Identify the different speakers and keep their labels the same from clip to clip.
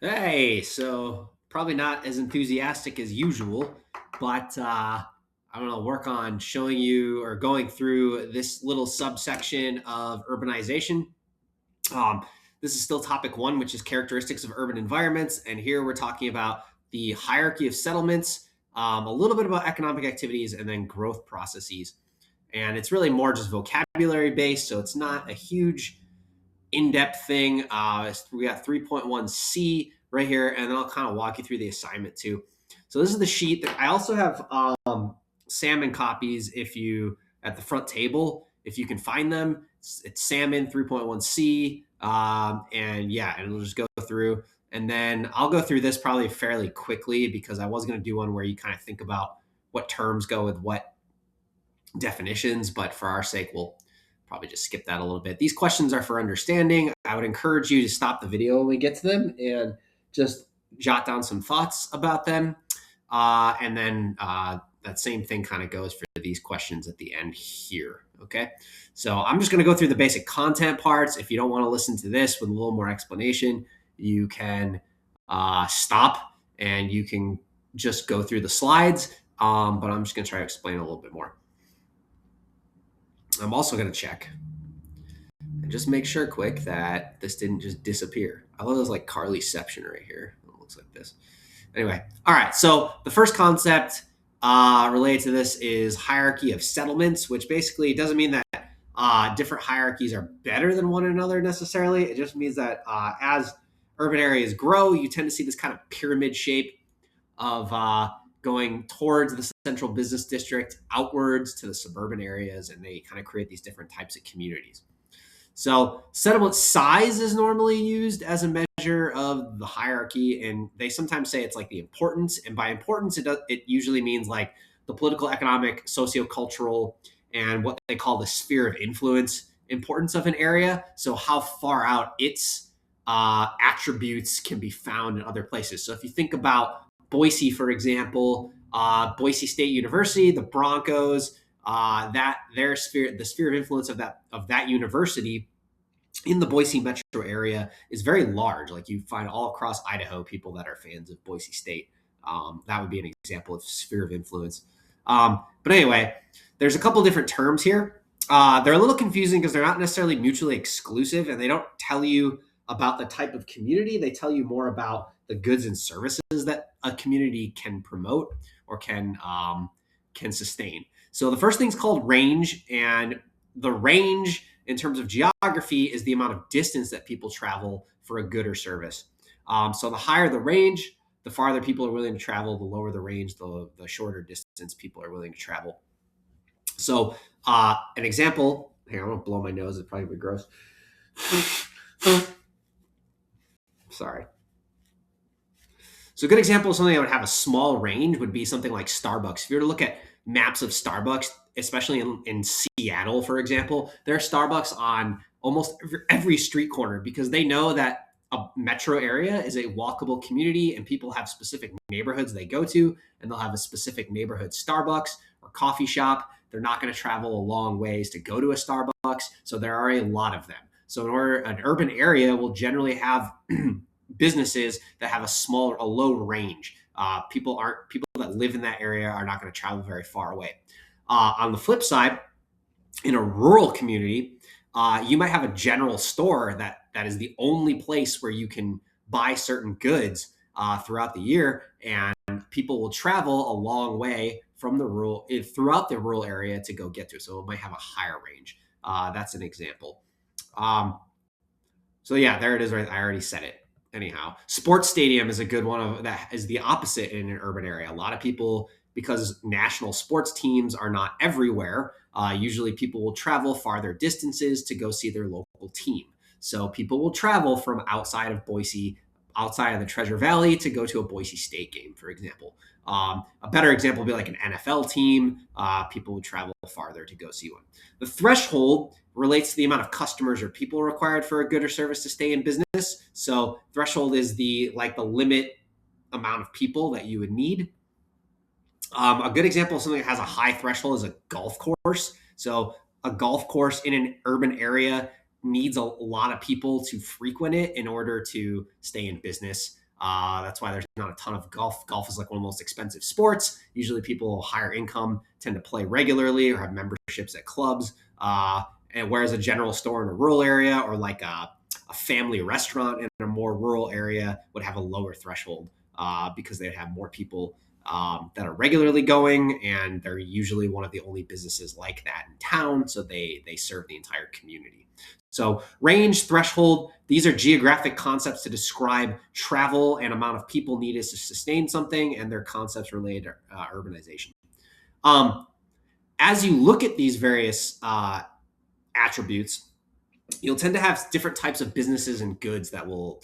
Speaker 1: Hey, so probably not as enthusiastic as usual, but I'm going to work on showing you or going through this little subsection of urbanization. Um, this is still topic one, which is characteristics of urban environments. And here we're talking about the hierarchy of settlements, a little bit about economic activities, and then growth processes. And it's really more just vocabulary based, so it's not a huge in-depth thing. We got 3.1C right here, and then I'll kind of walk you through the assignment too. So this is the sheet. I also have salmon copies if you at the front table if you can find them. It's salmon 3.1C, and yeah, and we'll just go through, and then I'll go through this probably fairly quickly because I was going to do one where you kind of think about what terms go with what definitions, but for our sake, we'll probably just skip that a little bit. These questions are for understanding. I would encourage you to stop the video when we get to them and just jot down some thoughts about them. And then that same thing kind of goes for these questions at the end here. Okay. So I'm just going to go through the basic content parts. If you don't want to listen to this with a little more explanation, you can stop and you can just go through the slides. But I'm just going to try to explain a little bit more. I'm also going to check and just make sure quick that this didn't just disappear. I love this like Carlyception right here. It looks like this. Anyway, all right. So the first concept related to this is hierarchy of settlements, which basically doesn't mean that different hierarchies are better than one another necessarily. It just means that as urban areas grow, you tend to see this kind of pyramid shape of going towards the central business district, outwards to the suburban areas, and they kind of create these different types of communities. So, settlement size is normally used as a measure of the hierarchy, and they sometimes say it's like the importance. And by importance, it usually means like the political, economic, sociocultural, and what they call the sphere of influence importance of an area. So, how far out its attributes can be found in other places. So, if you think about Boise, for example, Boise State University, the Broncos, that their sphere, the sphere of influence of that university in the Boise metro area is very large. Like you find all across Idaho people that are fans of Boise State. That would be an example of sphere of influence. But anyway, there's a couple different terms here. They're a little confusing because they're not necessarily mutually exclusive, and they don't tell you about the type of community. They tell you more about the goods and services that a community can promote or can sustain. So the first thing's called range, and the range in terms of geography is the amount of distance that people travel for a good or service. So the higher the range, the farther people are willing to travel. The lower the range, the shorter distance people are willing to travel. So an example. Here, I'm gonna blow my nose. It's probably gross. Sorry. So a good example of something that would have a small range would be something like Starbucks. If you were to look at maps of Starbucks, especially in Seattle, for example, there are Starbucks on almost every street corner because they know that a metro area is a walkable community and people have specific neighborhoods they go to, and they'll have a specific neighborhood Starbucks or coffee shop. They're not going to travel a long ways to go to a Starbucks. So there are a lot of them. So in order, an urban area will generally have businesses that have a low range. People that live in that area are not going to travel very far away. On the flip side, in a rural community, you might have a general store that is the only place where you can buy certain goods throughout the year, and people will travel a long way from throughout the rural area to go get to. So it might have a higher range. That's an example. So yeah, there it is. Right, I already said it. Anyhow, sports stadium is a good one that is the opposite in an urban area. A lot of people, because national sports teams are not everywhere, usually people will travel farther distances to go see their local team. So people will travel from outside of Boise, outside of the Treasure Valley to go to a Boise State game, for example. A better example would be like an NFL team. People would travel farther to go see one. The threshold relates to the amount of customers or people required for a good or service to stay in business. So threshold is the limit amount of people that you would need. A good example of something that has a high threshold is a golf course. So a golf course in an urban area needs a lot of people to frequent it in order to stay in business. That's why there's not a ton of golf. Golf is like one of the most expensive sports. Usually people higher income tend to play regularly or have memberships at clubs. And whereas a general store in a rural area or like a family restaurant in a more rural area would have a lower threshold because they'd have more people that are regularly going, and they're usually one of the only businesses like that in town, so they serve the entire community. So range, threshold, these are geographic concepts to describe travel and amount of people needed to sustain something, and they're concepts related to urbanization. As you look at these various attributes, you'll tend to have different types of businesses and goods that will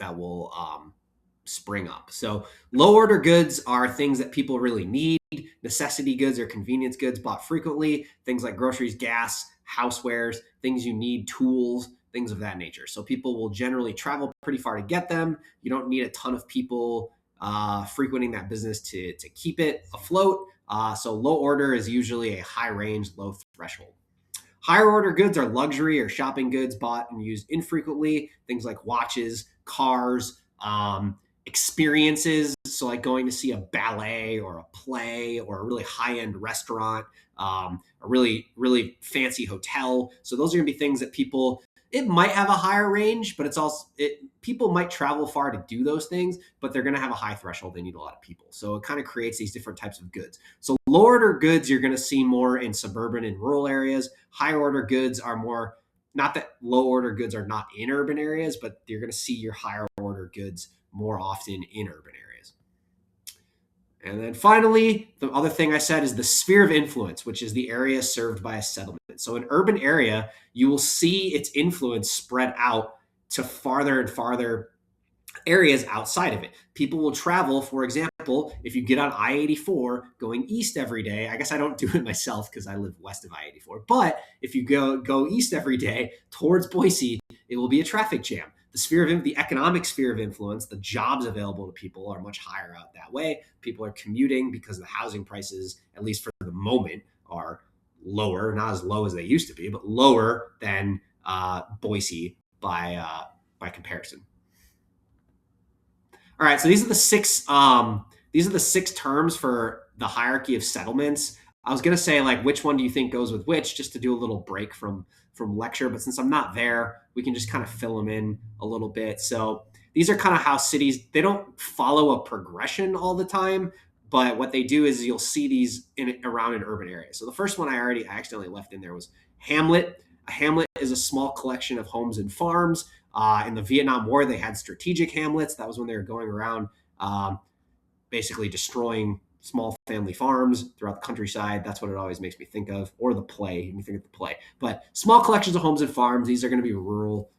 Speaker 1: spring up. So low order goods are things that people really need. Necessity goods or convenience goods bought frequently, things like groceries, gas, housewares, things you need, tools, things of that nature. So people will generally travel pretty far to get them. You don't need a ton of people frequenting that business to keep it afloat. So low order is usually a high range, low threshold. Higher order goods are luxury or shopping goods bought and used infrequently, things like watches, cars, experiences. So, like going to see a ballet or a play or a really high end restaurant, a really, really fancy hotel. So, those are going to be things that people, it might have a higher range, but it's also, people might travel far to do those things, but they're going to have a high threshold. They need a lot of people. So, it kind of creates these different types of goods. So, low order goods, you're going to see more in suburban and rural areas. High order goods are more, not that low order goods are not in urban areas, but you're going to see your higher order goods more often in urban areas. And then finally, the other thing I said is the sphere of influence, which is the area served by a settlement. So an urban area, you will see its influence spread out to farther and farther areas outside of it. People will travel, for example, if you get on I-84 going east every day. I guess I don't do it myself because I live west of I-84. But if you go east every day towards Boise, it will be a traffic jam. The economic sphere of influence, the jobs available to people are much higher out that way. People are commuting because the housing prices, at least for the moment, are lower, not as low as they used to be, but lower than Boise by comparison. All right, so these are the six terms for the hierarchy of settlements. I was gonna say like which one do you think goes with which, just to do a little break from lecture, but since I'm not there, we can just kind of fill them in a little bit. So these are kind of how cities, they don't follow a progression all the time, but what they do is you'll see these around in urban areas. So the first one I accidentally left in there was hamlet. A hamlet is a small collection of homes and farms. In the Vietnam War, they had strategic hamlets. That was when they were going around basically destroying small family farms throughout the countryside. That's what it always makes me think of, or the play. You think of the play. But small collections of homes and farms. These are going to be rural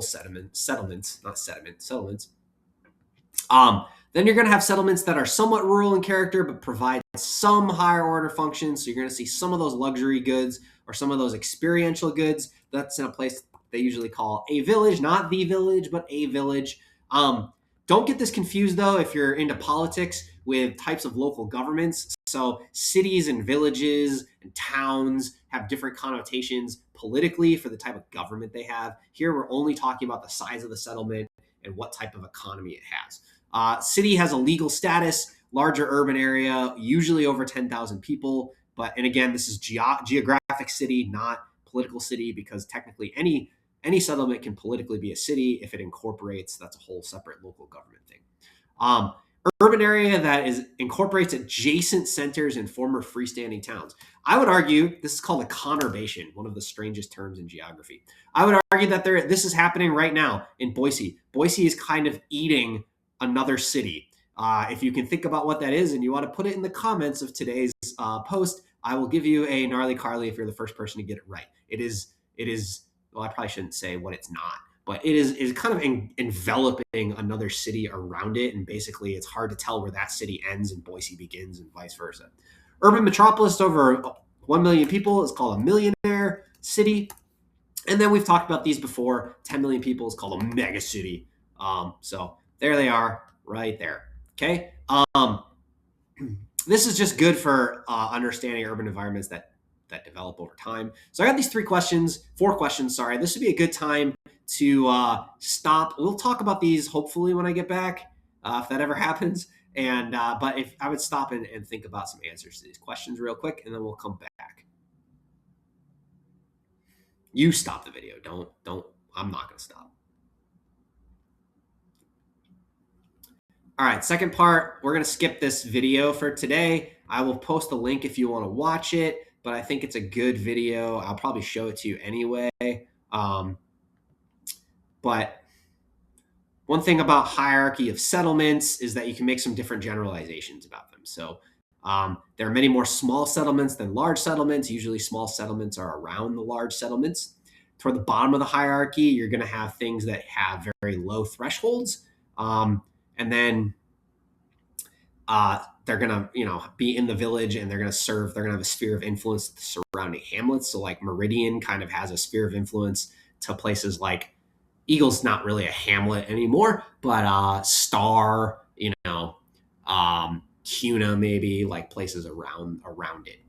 Speaker 1: settlements. Then you're going to have settlements that are somewhat rural in character, but provide some higher order functions. So you're going to see some of those luxury goods or some of those experiential goods. That's in a place they usually call a village, not the village, but a village. Don't get this confused, though, if you're into politics with types of local governments. So cities and villages and towns have different connotations politically for the type of government they have. Here, we're only talking about the size of the settlement and what type of economy it has. City has a legal status, larger urban area, usually over 10,000 people. And again, this is geographic city, not political city, because technically any settlement can politically be a city if it incorporates. That's a whole separate local government thing. Urban area that incorporates adjacent centers and former freestanding towns. I would argue this is called a conurbation, one of the strangest terms in geography. I would argue that this is happening right now in Boise. Boise is kind of eating another city. If you can think about what that is and you want to put it in the comments of today's post, I will give you a gnarly Carly if you're the first person to get it right. It is. Well, I probably shouldn't say what it's not, but it is kind of enveloping another city around it. And basically it's hard to tell where that city ends and Boise begins and vice versa. Urban metropolis over 1 million people is called a millionaire city. And then we've talked about these before. 10 million people is called a mega city. So there they are right there. Okay. This is just good for understanding urban environments that develop over time. So I got these 4 questions. Sorry, this would be a good time to stop. We'll talk about these hopefully when I get back. if that ever happens. And but if I would stop and think about some answers to these questions real quick, and then we'll come back. You stop the video. Don't. I'm not going to stop. All right, second part, we're going to skip this video for today. I will post a link if you want to watch it, but I think it's a good video. I'll probably show it to you anyway. But one thing about hierarchy of settlements is that you can make some different generalizations about them. So there are many more small settlements than large settlements. Usually small settlements are around the large settlements. Toward the bottom of the hierarchy, you're going to have things that have very low thresholds. And then they're going to, be in the village, and they're going to have a sphere of influence to the surrounding hamlets. So like Meridian kind of has a sphere of influence to places like Eagle's not really a hamlet anymore, but Star, Cuna, maybe, like places around it.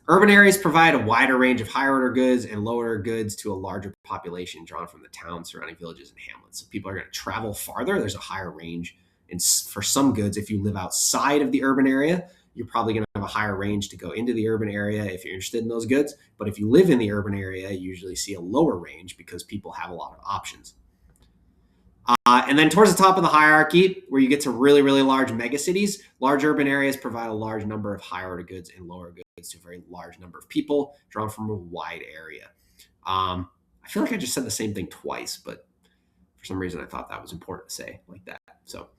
Speaker 1: Urban areas provide a wider range of higher order goods and lower order goods to a larger population drawn from the towns, surrounding villages, and hamlets. So people are going to travel farther. There's a higher range. And for some goods, if you live outside of the urban area, you're probably going to have a higher range to go into the urban area if you're interested in those goods. But if you live in the urban area, you usually see a lower range because people have a lot of options. And then towards the top of the hierarchy, where you get to really, really large megacities, large urban areas provide a large number of higher order goods and lower goods to a very large number of people drawn from a wide area. I feel like I just said the same thing twice, but for some reason I thought that was important to say like that. So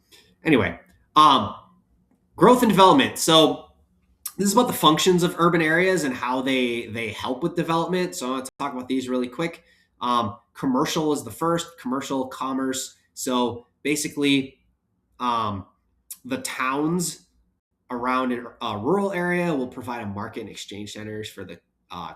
Speaker 1: anyway, growth and development. So this is about the functions of urban areas and how they help with development. So I want to talk about these really quick. Commercial is the first, commercial commerce. So basically, the towns around a rural area will provide a market and exchange centers for the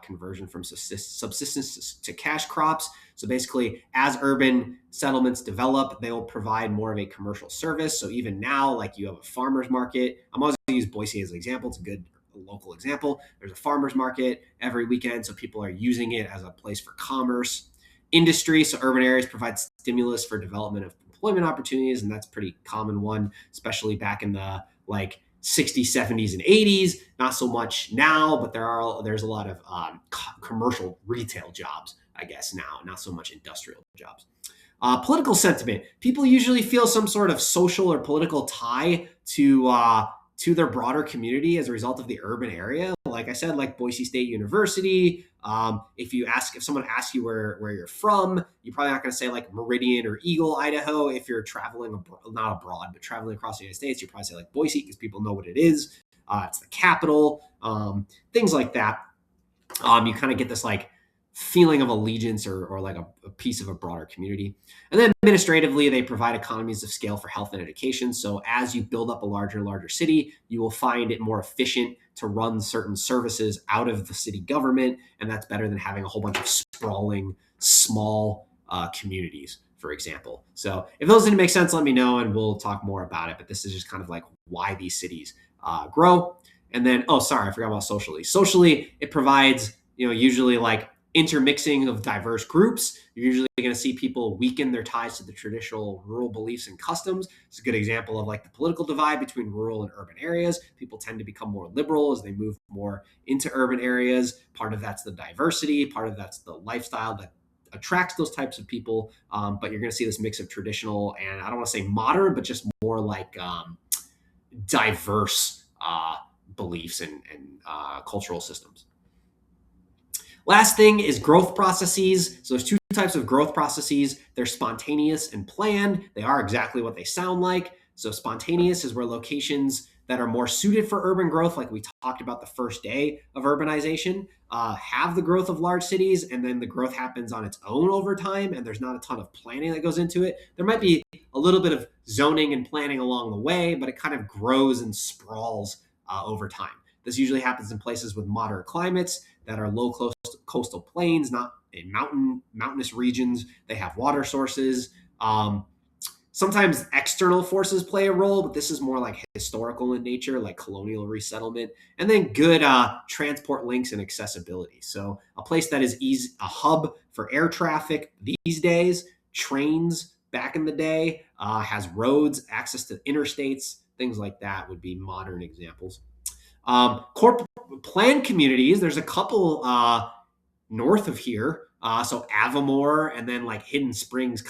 Speaker 1: conversion from subsistence to cash crops. So basically, as urban settlements develop, they will provide more of a commercial service. So even now, like you have a farmer's market. I'm always going to use Boise as an example. It's a good local example. There's a farmer's market every weekend, so people are using it as a place for commerce. Industry, so urban areas provide stimulus for development of employment opportunities, and that's a pretty common one, especially back in the 60s, 70s, and 80s. Not so much now, but there's a lot of commercial retail jobs, I guess, now, not so much industrial jobs. Political sentiment. People usually feel some sort of social or political tie to their broader community as a result of the urban area. Like I said, like Boise State University. If someone asks you where you're from, you're probably not going to say like Meridian or Eagle, Idaho. If you're traveling, not abroad, but traveling across the United States, you probably say like Boise because people know what it is. It's the capital, things like that. You kind of get this like feeling of allegiance or like a piece of a broader community. And then administratively, they provide economies of scale for health and education. So as you build up a larger and larger city, you will find it more efficient to run certain services out of the city government. And that's better than having a whole bunch of sprawling, small communities, for example. So if those didn't make sense, let me know and we'll talk more about it. But this is just kind of like why these cities grow. And then, I forgot about socially. Socially, it provides, usually like intermixing of diverse groups. You're usually going to see people weaken their ties to the traditional rural beliefs and customs. It's a good example of like the political divide between rural and urban areas. People tend to become more liberal as they move more into urban areas. Part of that's the diversity. Part of that's the lifestyle that attracts those types of people. But you're going to see this mix of traditional and I don't want to say modern, but just more like diverse beliefs and cultural systems. Last thing is growth processes. So there's two types of growth processes. They're spontaneous and planned. They are exactly what they sound like. So spontaneous is where locations that are more suited for urban growth, like we talked about the first day of urbanization, have the growth of large cities, and then the growth happens on its own over time, and there's not a ton of planning that goes into it. There might be a little bit of zoning and planning along the way, but it kind of grows and sprawls over time. This usually happens in places with moderate climates that are low coastal plains, not in mountainous regions. They have water sources. Sometimes external forces play a role, but this is more like historical in nature, like colonial resettlement, and then good transport links and accessibility. So a place that is a hub for air traffic these days, trains back in the day, has roads, access to interstates, things like that would be modern examples. Corp planned communities, there's a couple north of here. So Avamore and then like Hidden Springs,